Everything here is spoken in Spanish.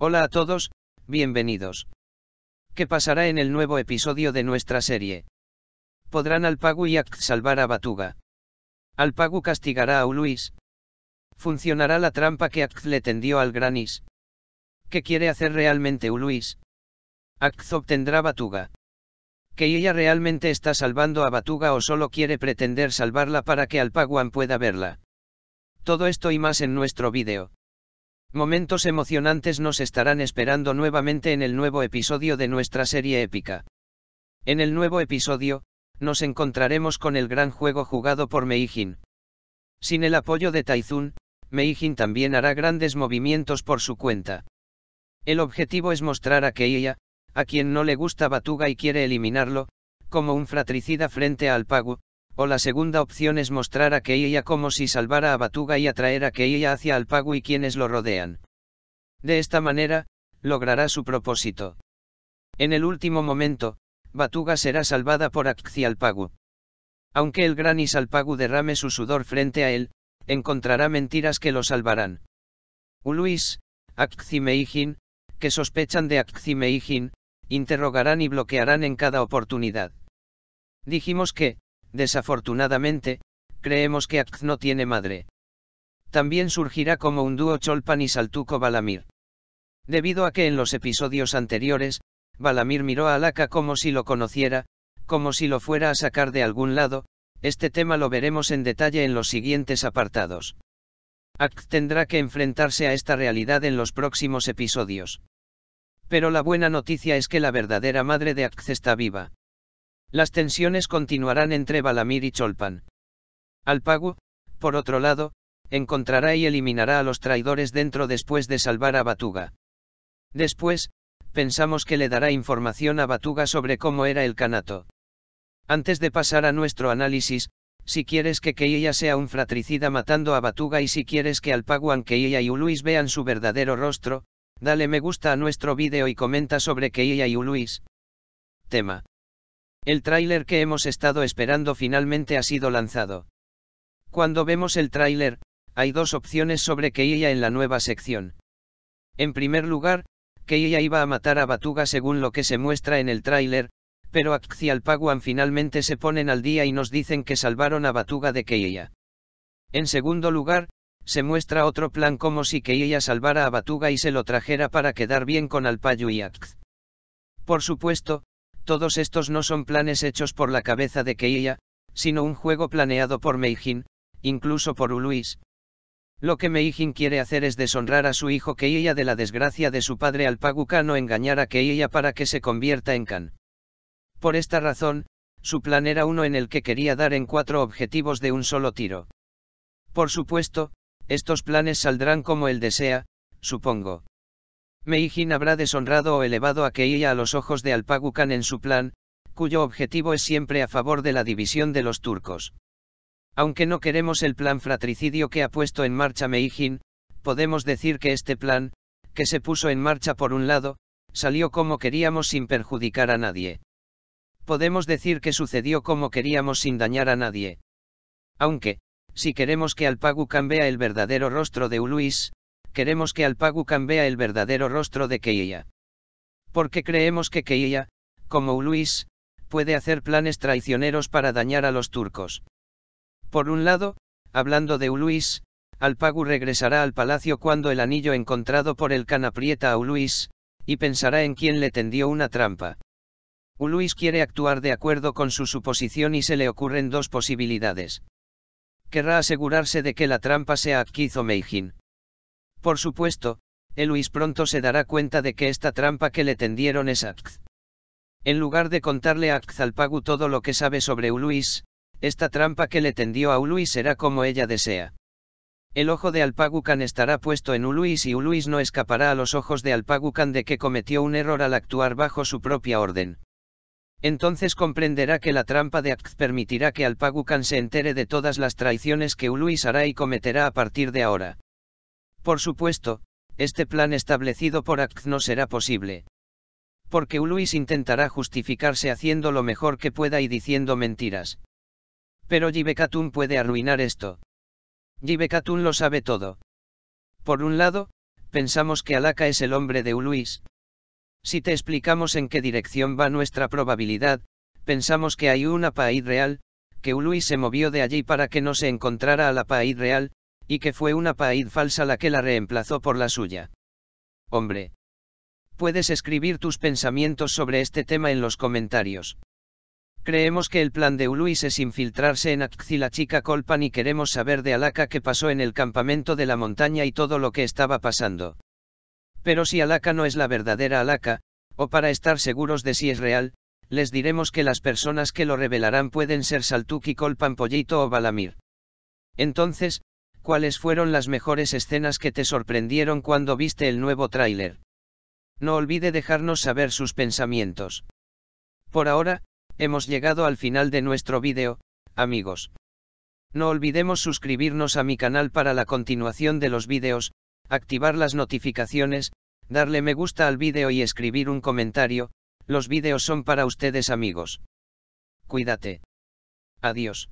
Hola a todos, bienvenidos. ¿Qué pasará en el nuevo episodio de nuestra serie? ¿Podrán Alpagu y Akz salvar a Batuga? ¿Alpagu castigará a Uluis? ¿Funcionará la trampa que Akz le tendió al Granis? ¿Qué quiere hacer realmente Uluis? ¿Akz obtendrá Batuga? ¿Que ella realmente está salvando a Batuga o solo quiere pretender salvarla para que Alpaguan pueda verla? Todo esto y más en nuestro vídeo. Momentos emocionantes nos estarán esperando nuevamente en el nuevo episodio de nuestra serie épica. En el nuevo episodio, nos encontraremos con el gran juego jugado por Meijin. Sin el apoyo de Taizun, Meijin también hará grandes movimientos por su cuenta. El objetivo es mostrar a Keiya, a quien no le gusta Batuga y quiere eliminarlo, como un fratricida frente a Alpagu, o la segunda opción es mostrar a Keiya como si salvara a Batuga y atraer a Keiya hacia Alpagu y quienes lo rodean. De esta manera, logrará su propósito. En el último momento, Batuga será salvada por Akz y Alpagu. Aunque el Granis Alpagu derrame su sudor frente a él, encontrará mentiras que lo salvarán. Uluis, Akz y Meijin, que sospechan de Akz y Meijin, interrogarán y bloquearán en cada oportunidad. Dijimos que, desafortunadamente, creemos que Akz no tiene madre. También surgirá como un dúo Cholpan y Saltuco Balamir. Debido a que en los episodios anteriores, Balamir miró a Alaka como si lo conociera, como si lo fuera a sacar de algún lado, este tema lo veremos en detalle en los siguientes apartados. Akz tendrá que enfrentarse a esta realidad en los próximos episodios. Pero la buena noticia es que la verdadera madre de Akz está viva. Las tensiones continuarán entre Balamir y Cholpan. Alpagu, por otro lado, encontrará y eliminará a los traidores dentro después de salvar a Batuga. Después, pensamos que le dará información a Batuga sobre cómo era el Kanato. Antes de pasar a nuestro análisis, si quieres que Keiya sea un fratricida matando a Batuga y si quieres que Alpaguan, Keiya y Uluis vean su verdadero rostro, dale me gusta a nuestro vídeo y comenta sobre Keiya y Uluis. Tema. El tráiler que hemos estado esperando finalmente ha sido lanzado. Cuando vemos el tráiler, hay dos opciones sobre Keiya en la nueva sección. En primer lugar, Keiya iba a matar a Batuga según lo que se muestra en el tráiler, pero Akz y Alpaguan finalmente se ponen al día y nos dicen que salvaron a Batuga de Keiya. En segundo lugar, se muestra otro plan como si Keiya salvara a Batuga y se lo trajera para quedar bien con Alpagu y Akz. Por supuesto, todos estos no son planes hechos por la cabeza de Keiya, sino un juego planeado por Meijin, incluso por Uluis. Lo que Meijin quiere hacer es deshonrar a su hijo Keiya de la desgracia de su padre Alpagu Khan o engañar a Keiya para que se convierta en Khan. Por esta razón, su plan era uno en el que quería dar en 4 objetivos de un solo tiro. Por supuesto, estos planes saldrán como él desea, supongo. Meijin habrá deshonrado o elevado a Keiya a los ojos de Alpagu Khan en su plan, cuyo objetivo es siempre a favor de la división de los turcos. Aunque no queremos el plan fratricidio que ha puesto en marcha Meijin, podemos decir que este plan, que se puso en marcha por un lado, salió como queríamos sin perjudicar a nadie. Podemos decir que sucedió como queríamos sin dañar a nadie. Aunque, si queremos que Alpagu Khan vea el verdadero rostro de Uluis, queremos que Alpagu Khan vea el verdadero rostro de Keiya. Porque creemos que Keiya, como Uluis, puede hacer planes traicioneros para dañar a los turcos. Por un lado, hablando de Uluis, Alpagu regresará al palacio cuando el anillo encontrado por el Khan aprieta a Uluis, y pensará en quién le tendió una trampa. Uluis quiere actuar de acuerdo con su suposición y se le ocurren dos posibilidades. Querrá asegurarse de que la trampa sea Akz o Meijin. Por supuesto, Uluis pronto se dará cuenta de que esta trampa que le tendieron es Akz. En lugar de contarle a Akz Alpagu todo lo que sabe sobre Uluis, esta trampa que le tendió a Uluis será como ella desea. El ojo de Alpagu Khan estará puesto en Uluis y Uluis no escapará a los ojos de Alpagu Khan de que cometió un error al actuar bajo su propia orden. Entonces comprenderá que la trampa de Akz permitirá que Alpagu Khan se entere de todas las traiciones que Uluis hará y cometerá a partir de ahora. Por supuesto, este plan establecido por Akz no será posible. Porque Uluis intentará justificarse haciendo lo mejor que pueda y diciendo mentiras. Pero Yibekatun puede arruinar esto. Yibekatun lo sabe todo. Por un lado, pensamos que Alaka es el hombre de Uluis. Si te explicamos en qué dirección va nuestra probabilidad, pensamos que hay una Paid real, que Uluis se movió de allí para que no se encontrara a la Paid real, y que fue una Paid falsa la que la reemplazó por la suya. Hombre. Puedes escribir tus pensamientos sobre este tema en los comentarios. Creemos que el plan de Uluis es infiltrarse en Axilachika-Colpan y queremos saber de Alaka qué pasó en el campamento de la montaña y todo lo que estaba pasando. Pero si Alaka no es la verdadera Alaka, o para estar seguros de si es real, les diremos que las personas que lo revelarán pueden ser Saltuki, Colpan, Pollito o Balamir. Entonces, ¿cuáles fueron las mejores escenas que te sorprendieron cuando viste el nuevo tráiler? No olvide dejarnos saber sus pensamientos. Por ahora, hemos llegado al final de nuestro vídeo, amigos. No olvidemos suscribirnos a mi canal para la continuación de los vídeos, activar las notificaciones, darle me gusta al vídeo y escribir un comentario. Los vídeos son para ustedes, amigos. Cuídate. Adiós.